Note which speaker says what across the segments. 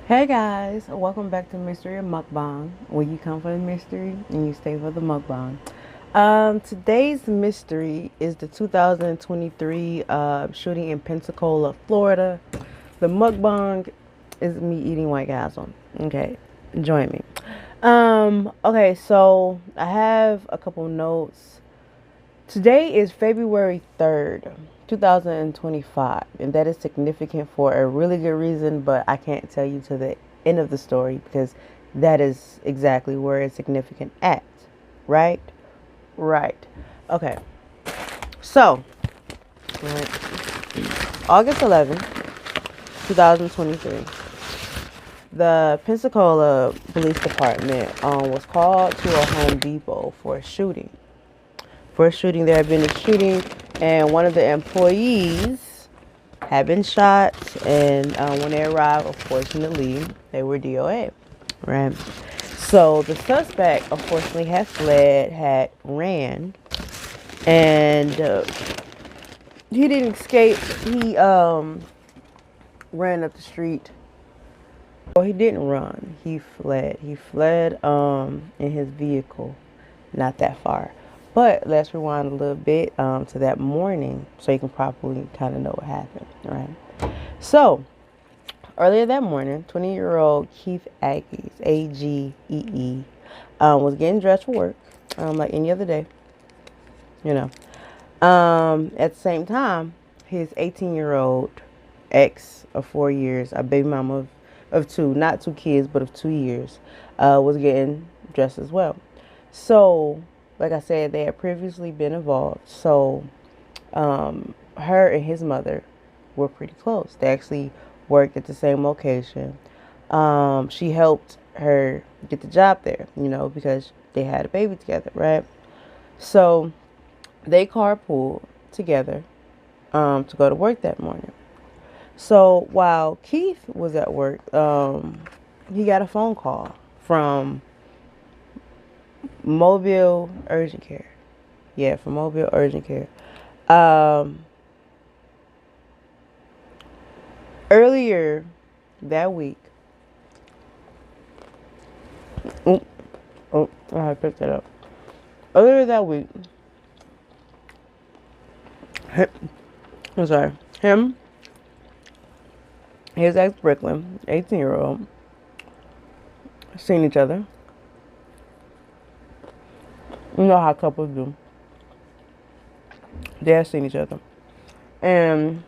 Speaker 1: Hey guys, welcome back to Mystery of Mukbang, where you come for the mystery and you stay for the mukbang. Today's mystery is the 2023 shooting in Pensacola, Florida. The mukbang is me eating White Castle. Okay, join me. Okay, so I have a couple notes. Today is February 3rd, 2025, and that is significant for a really good reason, but I can't tell you to the end of the story because that is exactly where it's significant at. Right? Right. Okay. So, August 11th, 2023, the Pensacola Police Department was called to a Home Depot for a shooting. There had been a shooting, and one of the employees had been shot. And when they arrived, unfortunately, they were DOA. Right. So the suspect, unfortunately, had ran, and he didn't escape. He ran up the street. Well, he didn't run. He fled. He fled in his vehicle, not that far. But let's rewind a little bit to that morning so you can properly kind of know what happened, right? So, earlier that morning, 20-year-old Keith Aggies, Agee, was getting dressed for work, like any other day, you know. At the same time, his 18-year-old ex of 4 years, a baby mama of two, not two kids, but of 2 years, was getting dressed as well. So, like I said, they had previously been involved. So, her and his mother were pretty close. They actually worked at the same location. She helped her get the job there, because they had a baby together, right? So they carpooled together to go to work that morning. So while Keith was at work, he got a phone call from Mobile Urgent Care. Yeah, from Mobile Urgent Care. Um, Earlier that week, oh, I had picked that up. Earlier that week, I'm sorry, his ex Brooklyn, 18-year-old, seen each other. You know how couples do. They had seen each other. And,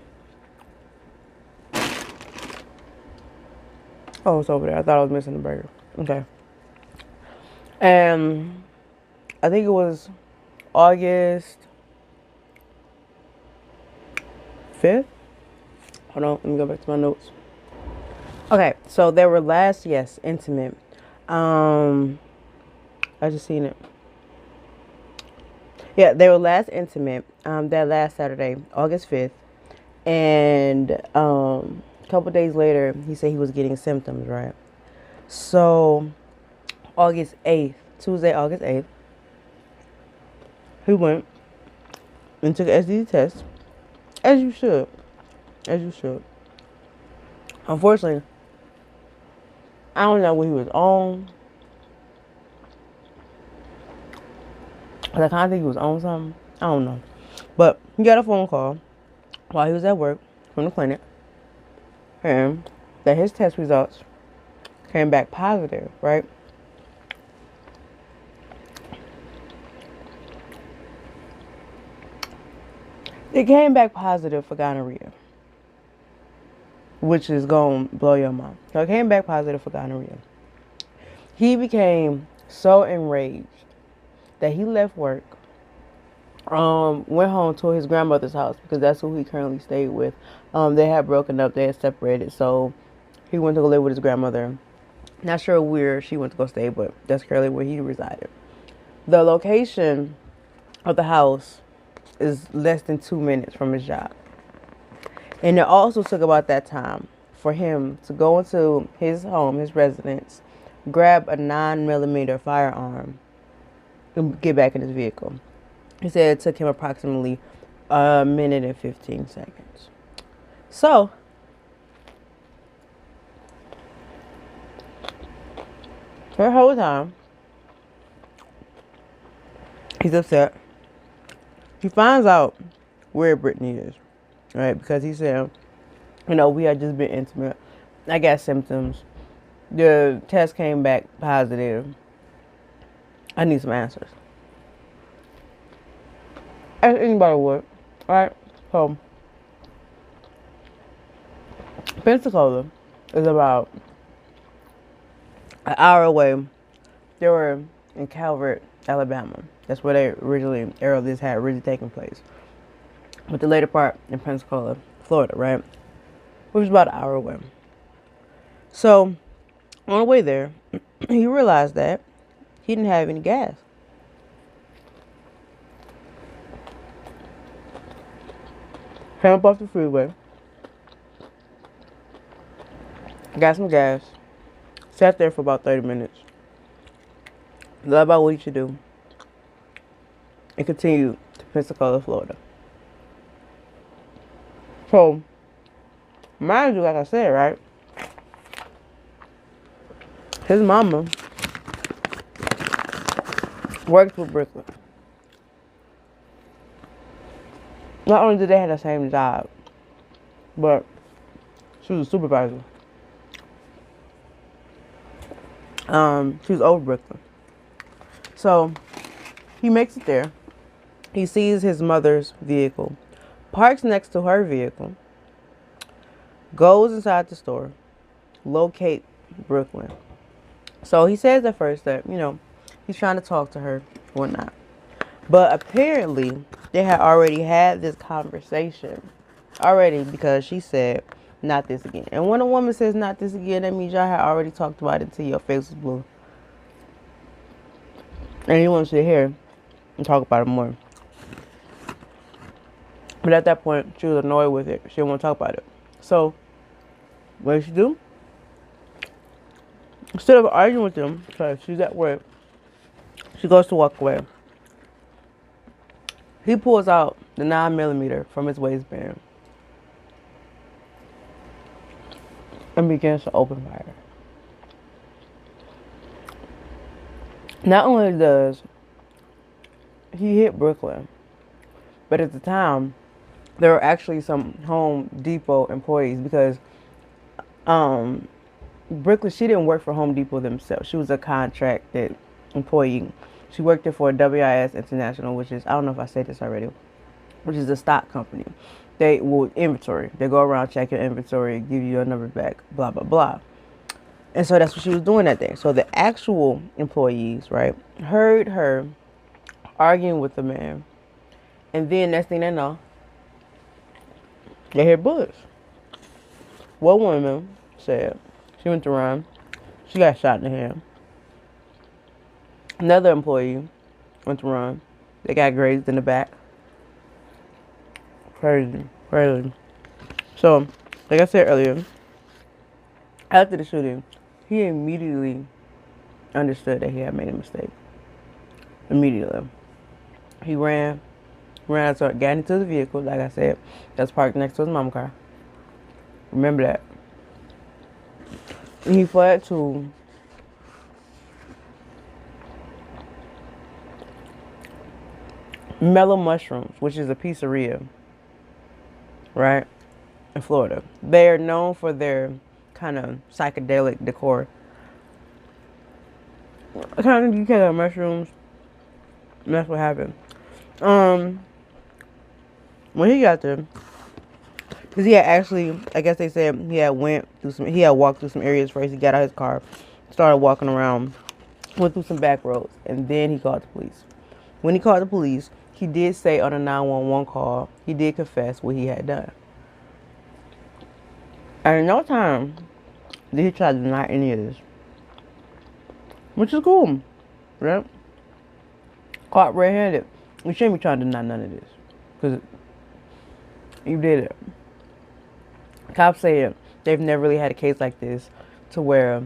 Speaker 1: oh, it's over there. I thought I was missing the burger. Okay. And I think it was August 5th. Hold on, let me go back to my notes. Okay, so they were last, yes, intimate. I just seen it. Yeah, they were last intimate that last Saturday, August 5th. And a couple days later, he said he was getting symptoms, right? So, August 8th, Tuesday, August 8th, he went and took an STD test, as you should. As you should. Unfortunately, I don't know what he was on. I kind of think he was on something. I don't know. But he got a phone call while he was at work from the clinic, and that his test results came back positive, right? It came back positive for gonorrhea, which is going to blow your mind. So it came back positive for gonorrhea. He became so enraged that he left work, went home to his grandmother's house because that's who he currently stayed with. They had broken up, they had separated, so he went to go live with his grandmother. Not sure where she went to go stay, but that's currently where he resided. The location of the house is less than 2 minutes from his job. And it also took about that time for him to go into his home, his residence, grab a 9mm firearm, and get back in his vehicle. He said it took him approximately a minute and 15 seconds. So, The whole time, he's upset. He finds out where Brittany is, right? Because he said, we had just been intimate. I got symptoms. The test came back positive. I need some answers. As anybody would, right? So, Pensacola is about an hour away. They were in Calvert, Alabama. That's where they this had originally taken place. But the later part in Pensacola, Florida, right? Which is about an hour away. So, on the way there, he realized that he didn't have any gas. Came up off the freeway, got some gas, sat there for about 30 minutes, thought about what he should do, and continued to Pensacola, Florida. So, mind you, like I said, right? His mama worked with Brooklyn. Not only did they have the same job, but she was a supervisor. She was over Brooklyn. So he makes it there. He sees his mother's vehicle, parks next to her vehicle, goes inside the store, locate Brooklyn. So he says at first that, he's trying to talk to her, whatnot. But apparently, they had already had this conversation already, because she said, not this again. And when a woman says not this again, that means y'all had already talked about it until your face was blue. And he wants you to hear and talk about it more. But at that point, she was annoyed with it. She didn't want to talk about it. So, what did she do? Instead of arguing with him, because she's at work, she goes to walk away. He pulls out the 9mm from his waistband and begins to open fire. Not only does he hit Brooklyn, but at the time, there were actually some Home Depot employees, because Brooklyn, she didn't work for Home Depot themselves. She was a contracted employee. She worked there for WIS International, which is, I don't know if I said this already, which is a stock company. They will inventory. They go around, check your inventory, give you your number back, blah, blah, blah. And so that's what she was doing that day. So the actual employees, right, heard her arguing with the man. And then next thing they know, they hear bullets. One woman said she went to run. She got shot in the hand. Another employee went to run. They got grazed in the back. Crazy. So, like I said earlier, after the shooting, he immediately understood that he had made a mistake. Immediately. He ran outside, got into the vehicle, like I said, that's parked next to his mom's car. Remember that. And he fled to Mellow Mushrooms, which is a pizzeria, right, in Florida. They are known for their kind of psychedelic decor. Kind of, you get mushrooms, and that's what happened. When he got there, because he had actually, I guess they said he had walked through some areas first. He got out of his car, started walking around, went through some back roads, and then he called the police. When he called the police, he did say on a 911 call, he did confess what he had done. And in no time did he try to deny any of this, which is cool, right? Caught red-handed. You shouldn't be trying to deny none of this, because you did it. Cops say they've never really had a case like this to where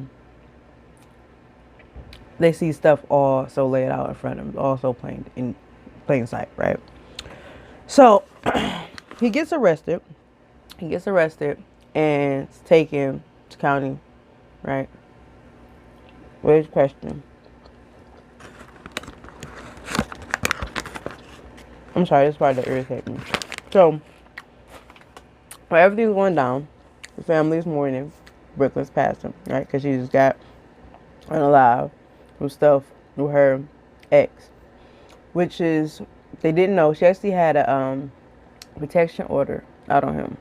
Speaker 1: they see stuff all so laid out in front of them, all so in plain sight, right? So he gets arrested. And is taken to county, right? Where's the question? I'm sorry, this part that irritates me. So, while everything's going down, the family's mourning Brooklyn's passing, right? Because she just got unalive from stuff with her ex, which is, they didn't know, she actually had a protection order out on him.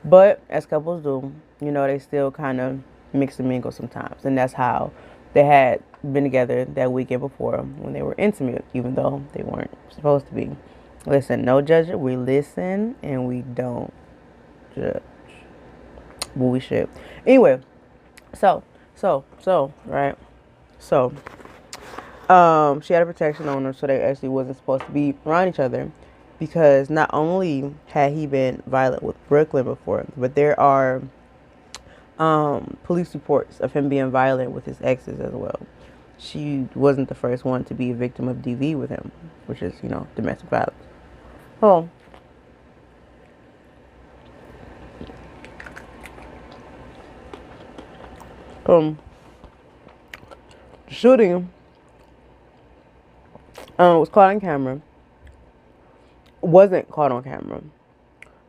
Speaker 1: But as couples do, they still kind of mix and mingle sometimes. And that's how they had been together that weekend before when they were intimate, even though they weren't supposed to be. Listen, no judgment. We listen and we don't judge. Well, we should. Anyway, so, right? So, she had a protection on her, so they actually wasn't supposed to be around each other. Because not only had he been violent with Brooklyn before, but there are police reports of him being violent with his exes as well. She wasn't the first one to be a victim of DV with him, which is, domestic violence. Oh. The shooting was caught on camera. Wasn't caught on camera.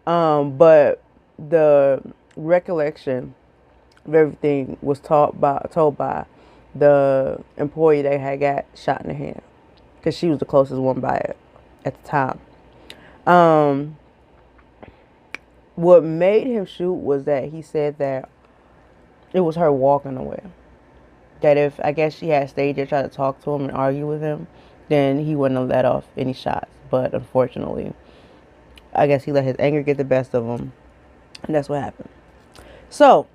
Speaker 1: But the recollection of everything was told by the employee that had got shot in the hand, because she was the closest one by it at the time. What made him shoot was that he said that it was her walking away. That if, I guess, she had stayed there, tried to talk to him and argue with him, then he wouldn't have let off any shots. But unfortunately, I guess he let his anger get the best of him, and that's what happened. So,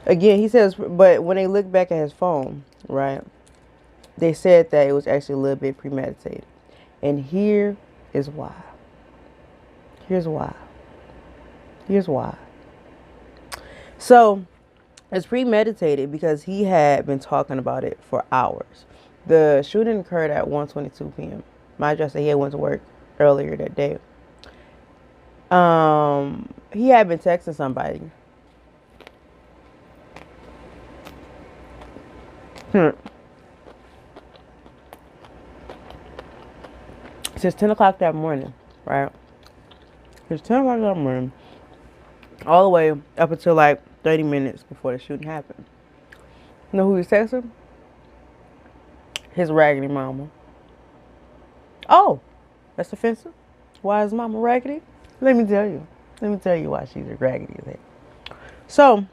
Speaker 1: again, he says, but when they look back at his phone, right, they said that it was actually a little bit premeditated. And here is why. Here's why. So, it's premeditated because he had been talking about it for hours. The shooting occurred at 1:22 p.m. Mind you, I said he had went to work earlier that day. He had been texting somebody. Since 10 o'clock that morning, right? Since 10 o'clock that morning, all the way up until like 30 minutes before the shooting happened. You know who he's texting? His raggedy mama. Oh, that's offensive? Why is mama raggedy? Let me tell you. Why she's raggedy as hell. So,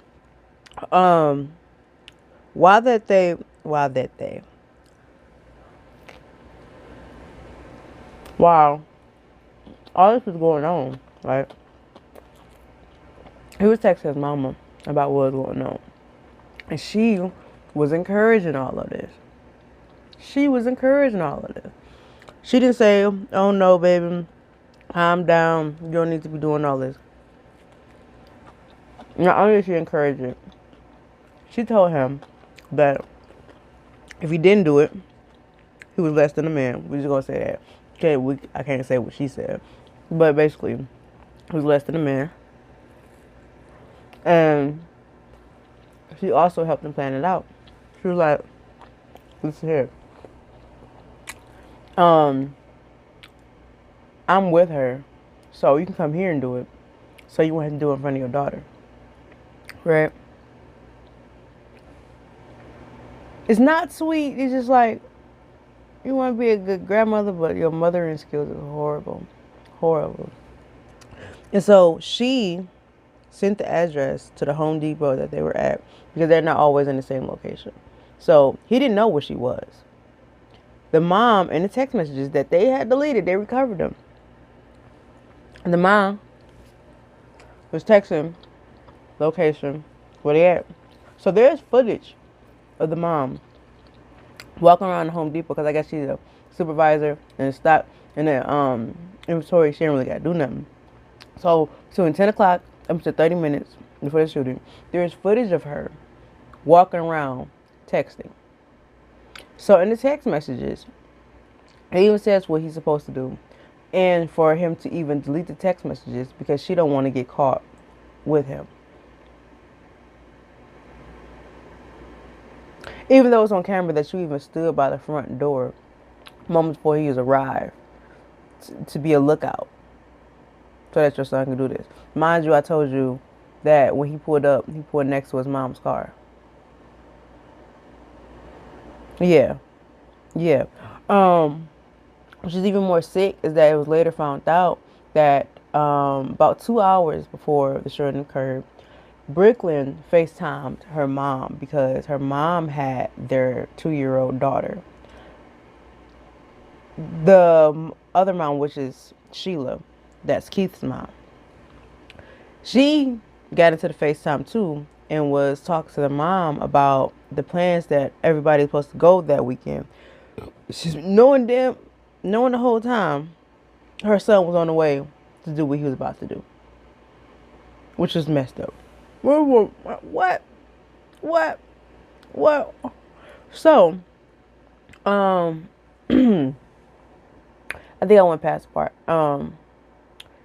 Speaker 1: while all this was going on, right? He was texting his mama about what was going on. And she was encouraging all of this. She didn't say, oh no, baby, calm down. You don't need to be doing all this. Not only did she encourage it, she told him that if he didn't do it, he was less than a man. We're just going to say that. Okay, I can't say what she said. But basically, he was less than a man. And she also helped him plan it out. She was like, listen here. I'm with her, so you can come here and do it. So you won't have to do it in front of your daughter. Right? It's not sweet. It's just like, you want to be a good grandmother, but your mothering skills are horrible. And so she sent the address to the Home Depot that they were at, because they're not always in the same location. So he didn't know where she was. The mom and the text messages that they had deleted, they recovered them. And the mom was texting location where they at. So there's footage of the mom walking around the Home Depot, because I guess she's a supervisor and stock and the inventory. She didn't really got to do nothing. So in 10 o'clock up to 30 minutes before the shooting, there's footage of her walking around texting. So in the text messages, it even says what he's supposed to do. and for him to even delete the text messages because she don't want to get caught with him. Even though it's on camera that you even stood by the front door moments before he was arrived to be a lookout so that your son can do this. Mind you, I told you that when he pulled up, he pulled next to his mom's car. Yeah, yeah. Which is even more sick is that it was later found out that about 2 hours before the shooting occurred, Brooklyn FaceTimed her mom because her mom had their 2-year-old daughter. The other mom, which is Sheila, that's Keith's mom, she got into the FaceTime too and was talking to the mom about the plans that everybody's supposed to go that weekend. She's knowing the whole time her son was on the way to do what he was about to do, which is messed up. What? What? So, I think I went past the part.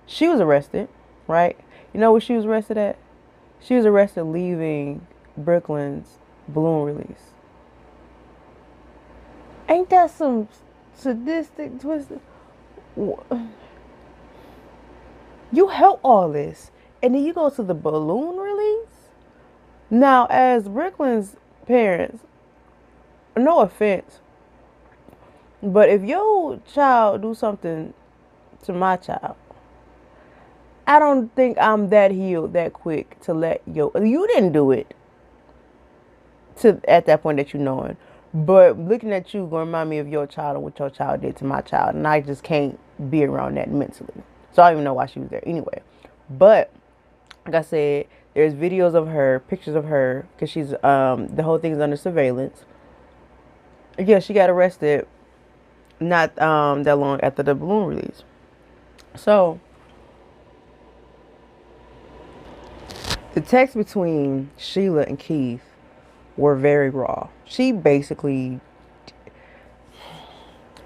Speaker 1: She was arrested, right? You know where she was arrested at? She was arrested leaving Brooklyn's balloon release. Ain't that some sadistic twisted? You help all this, and then you go to the balloon release? Now, as Brooklyn's parents, no offense, but if your child do something to my child, I don't think I'm that healed that quick to let you didn't do it to at that point that you know it. But looking at you gonna remind me of your child and what your child did to my child, and I just can't be around that mentally. So I don't even know why she was there anyway. But like I said, there's videos of her, pictures of her, because she's the whole thing's under surveillance. Yeah, she got arrested not that long after the balloon release. So the text between Sheila and Keith were very raw. She basically,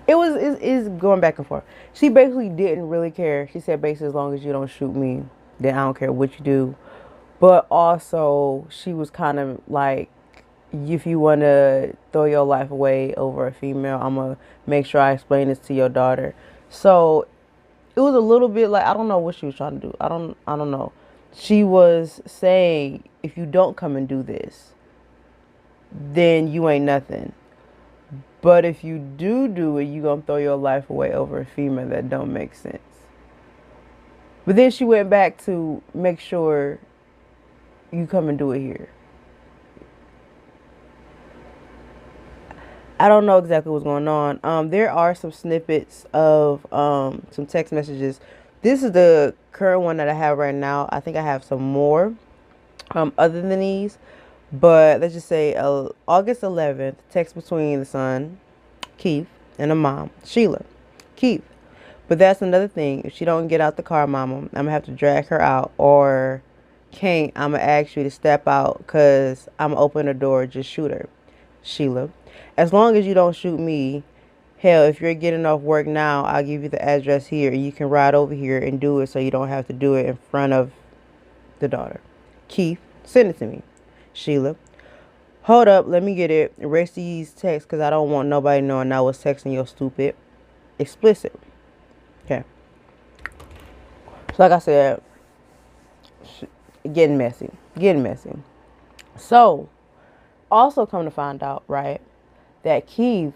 Speaker 1: is going back and forth. She basically didn't really care. She said basically as long as you don't shoot me, then I don't care what you do. But also she was kind of like, if you want to throw your life away over a female, I'm going to make sure I explain this to your daughter. So it was a little bit like, I don't know what she was trying to do. I don't know. She was saying, if you don't come and do this, then you ain't nothing. But if you do it, you gonna throw your life away over a female. That don't make sense. But then she went back to make sure you come and do it here. I don't know exactly what's going on. There are some snippets of some text messages. This is the current one that I have right now. I think I have some more other than these. But let's just say August 11th, text between the son, Keith, and the mom, Sheila. Keith. But that's another thing. If she don't get out the car, mama, I'm going to have to drag her out. Or can't, I'm going to ask you to step out because I'm going to open the door. Just shoot her. Sheila. As long as you don't shoot me, hell, if you're getting off work now, I'll give you the address here. And you can ride over here and do it so you don't have to do it in front of the daughter. Keith, send it to me. Sheila, hold up, let me get it. Erase these texts because I don't want nobody knowing I was texting your stupid. Explicit. Okay. So like I said, getting messy. So, also come to find out, right, that Keith,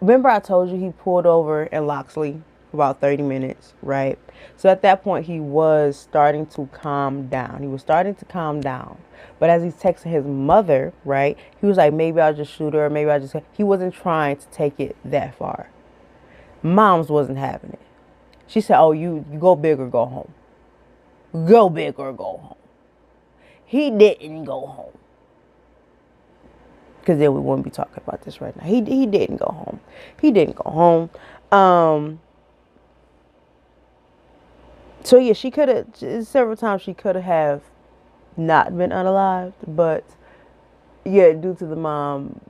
Speaker 1: remember I told you he pulled over in Loxley for about 30 minutes, right? So at that point, he was starting to calm down. But as he's texting his mother, right, he was like, maybe I'll just shoot her. Maybe he wasn't trying to take it that far. Mom's wasn't having it. She said, oh, you go big or go home. Go big or go home. He didn't go home. Because then we wouldn't be talking about this right now. He didn't go home. So yeah, she could have, several times she could have not been unalived, but yeah, due to the mom,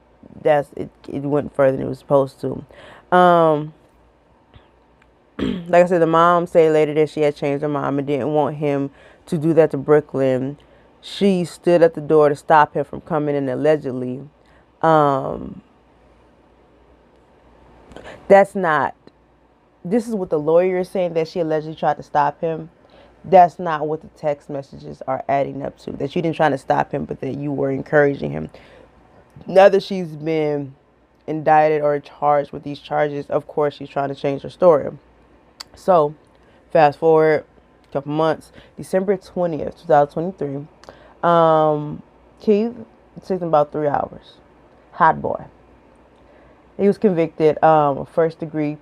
Speaker 1: it went further than it was supposed to. Like I said, the mom said later that she had changed her mind and didn't want him to do that to Brooklyn. She stood at the door to stop him from coming in allegedly. Um, that's not, this is what the lawyer is saying, that she allegedly tried to stop him. That's not what the text messages are adding up to. That you didn't try to stop him, but that you were encouraging him. Now that she's been indicted or charged with these charges, of course she's trying to change her story. So, fast forward a couple months, December 20th, 2023. Keith, it took him about 3 hours. Hot boy. He was convicted of first degree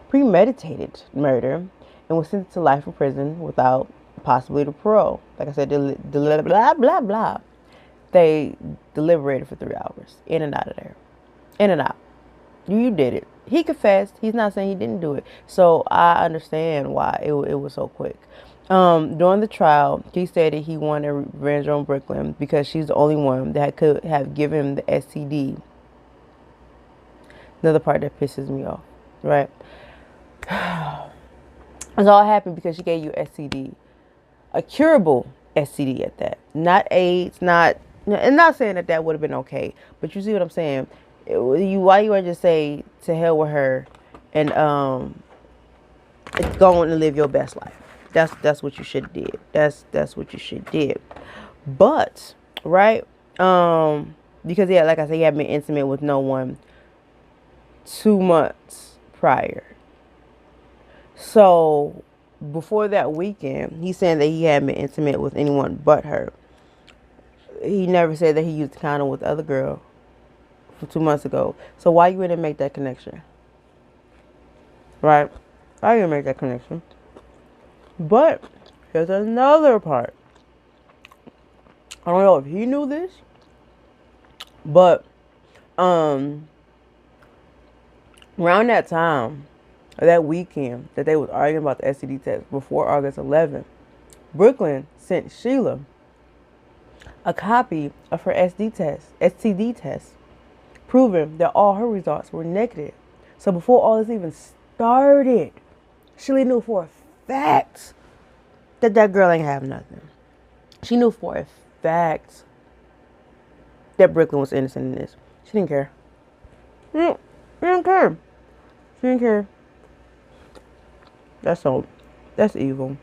Speaker 1: premeditated murder and was sentenced to life in prison without possibility of parole. Like I said, blah, blah, blah. They deliberated for 3 hours. In and out of there. In and out. You did it. He confessed. He's not saying he didn't do it. So I understand why it was so quick. During the trial, he stated he wanted revenge on Brooklyn because she's the only one that could have given him the STD. Another part that pisses me off, right? It's all happened because she gave you STD. A curable STD at that. Not AIDS, and not saying that would have been okay. But you see what I'm saying? Why you want to just say to hell with her and go on and live your best life. That's what you should did. That's what you should did. But right, because yeah, like I said, he had been intimate with no one 2 months prior. So before that weekend, he's saying that he hadn't been intimate with anyone but her. He never said that he used the condom with the other girl from 2 months ago. So why you didn't make that connection? Right? I didn't make that connection. But here's another part. I don't know if he knew this, but around that time, that weekend that they was arguing about the STD test before August 11th, Brooklyn sent Sheila a copy of her STD test, proving that all her results were negative. So before all this even started, Sheila knew for a fact that girl ain't have nothing. She knew for a fact that Brooklyn was innocent in this. She didn't care. She didn't care. She didn't care. That's evil.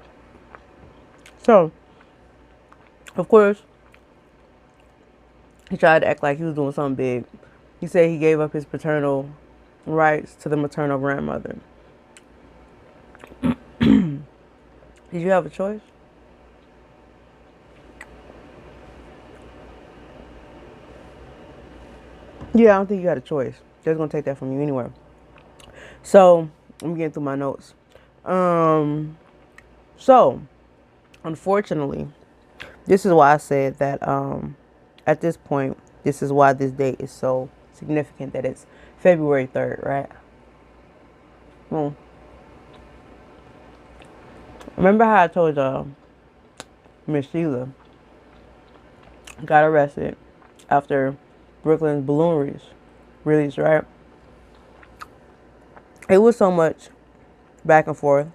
Speaker 1: So, of course, he tried to act like he was doing something big. He said he gave up his paternal rights to the maternal grandmother. Did you have a choice? Yeah, I don't think you had a choice. They're going to take that from you anyway. So, I'm getting through my notes. So, unfortunately, this is why I said that at this point, this is why this date is so significant, that it's February 3rd, right? Remember how I told y'all Miss Sheila got arrested after Brooklyn's balloon release, right? It was so much back and forth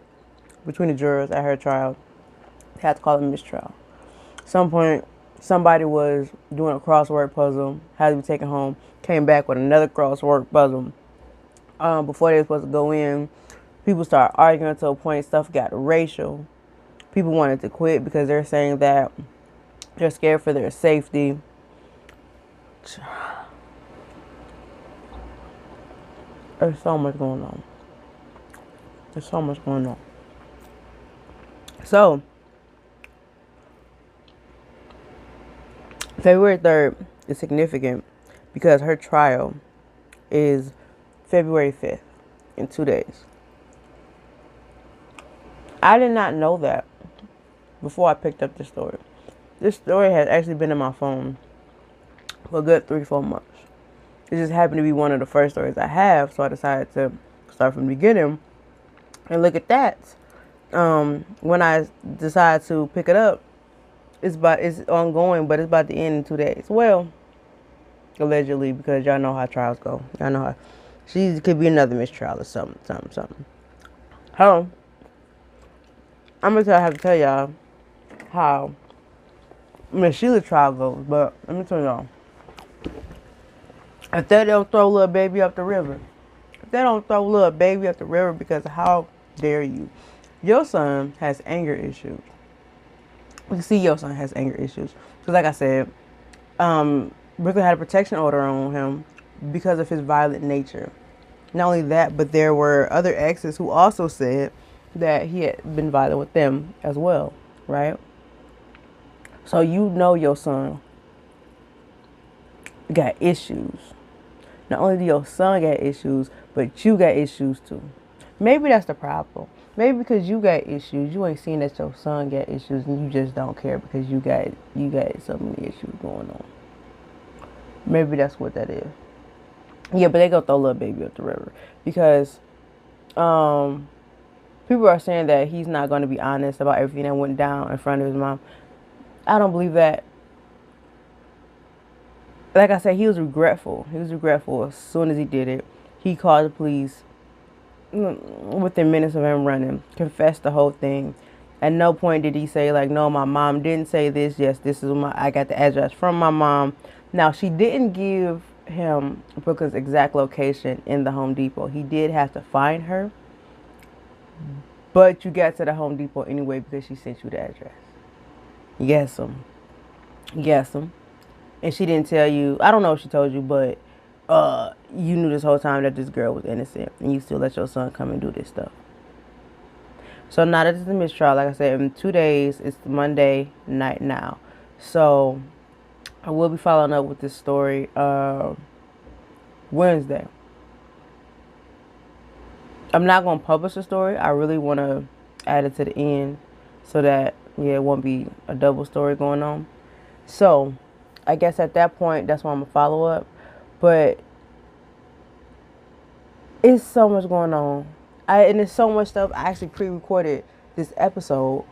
Speaker 1: between the jurors at her trial. They had to call it a mistrial. At some point, somebody was doing a crossword puzzle, had to be taken home, came back with another crossword puzzle. Before they were supposed to go in, people started arguing to a point stuff got racial. People wanted to quit because they're saying that they're scared for their safety. There's so much going on. There's so much going on. So, February 3rd is significant because her trial is February 5th in 2 days. I did not know that before I picked up this story. This story has actually been in my phone for a good 3-4 months. It just happened to be one of the first stories I have, so I decided to start from the beginning and look at that. When I decide to pick it up, it's ongoing, but it's about to end in 2 days. Well, allegedly, because y'all know how trials go. Y'all know how She could be another mistrial or something. How I have to tell y'all how Miss Sheila trial goes, but let me tell y'all. If they don't throw little baby up the river, if they don't throw little baby up the river, because how dare you? Your son has anger issues. You see your son has anger issues. Because like I said, Brooklyn had a protection order on him because of his violent nature. Not only that, but there were other exes who also said that he had been violent with them as well, right? So you know your son got issues. Not only do your son got issues, but you got issues too. Maybe that's the problem. Maybe because you got issues, you ain't seen that your son got issues, and you just don't care because you got so many issues going on. Maybe that's what that is. Yeah, but they gonna throw little baby up the river because people are saying that he's not going to be honest about everything that went down in front of his mom. I don't believe that. Like I said, he was regretful. He was regretful as soon as he did it. He called the police within minutes of him running, confessed the whole thing. At no point did he say, like, no, my mom didn't say this. Yes, this is I got the address from my mom. Now, she didn't give him Brooklyn's exact location in the Home Depot. He did have to find her. But you got to the Home Depot anyway because she sent you the address. Yes, and she didn't tell you. I don't know if she told you, but you knew this whole time that this girl was innocent, and you still let your son come and do this stuff. So now that it's a mistrial, like I said, in 2 days, it's Monday night now. So I will be following up with this story Wednesday. I'm not going to publish the story. I really want to add it to the end so that, it won't be a double story going on. So I guess at that point, that's why I'm going to follow up. But it's so much going on. And there's so much stuff. I actually pre-recorded this episode.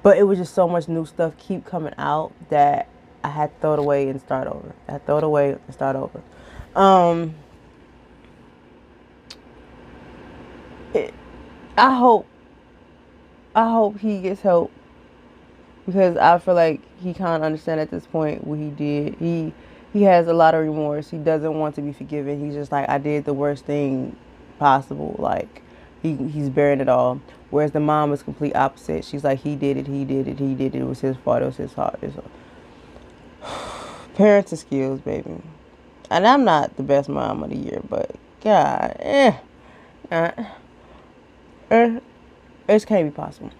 Speaker 1: But it was just so much new stuff keep coming out that I had to throw it away and start over. I hope he gets help because I feel like he kind of understands at this point what he did. He has a lot of remorse. He doesn't want to be forgiven. He's just like, I did the worst thing possible. Like he's bearing it all. Whereas the mom is complete opposite. She's like, he did it. It was his fault. It was his fault. Parenting skills, baby. And I'm not the best mom of the year, but God, it can't be possible.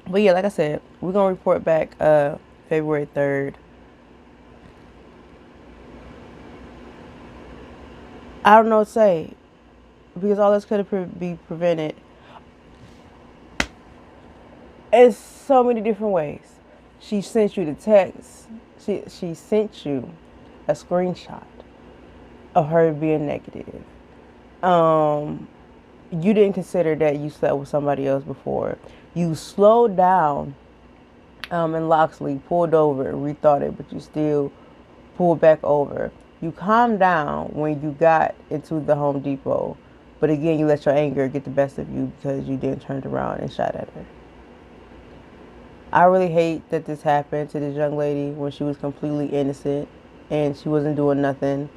Speaker 1: But yeah, like I said, we're going to report back February 3rd. I don't know what to say because all this could be prevented in so many different ways. She sent you the text. She sent you a screenshot of her being negative. You didn't consider that you slept with somebody else before. You slowed down in Loxley, pulled over and rethought it, but you still pulled back over. You calmed down when you got into the Home Depot, but again, you let your anger get the best of you because you then turned around and shot at her. I really hate that this happened to this young lady when she was completely innocent and she wasn't doing nothing.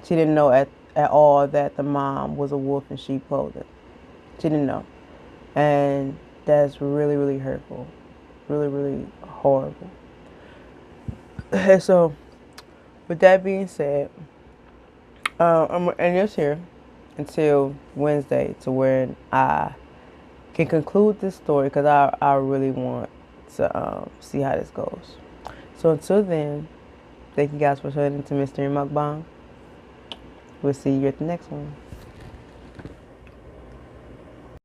Speaker 1: She didn't know at all that the mom was a wolf in sheep clothing. She didn't know. And that's really, really hurtful. Really, really horrible. So, with that being said, I'm going to end this here until Wednesday to where I can conclude this story because I really want to see how this goes. So until then, thank you guys for tuning into Mystery Mukbang. We'll see you at the next one.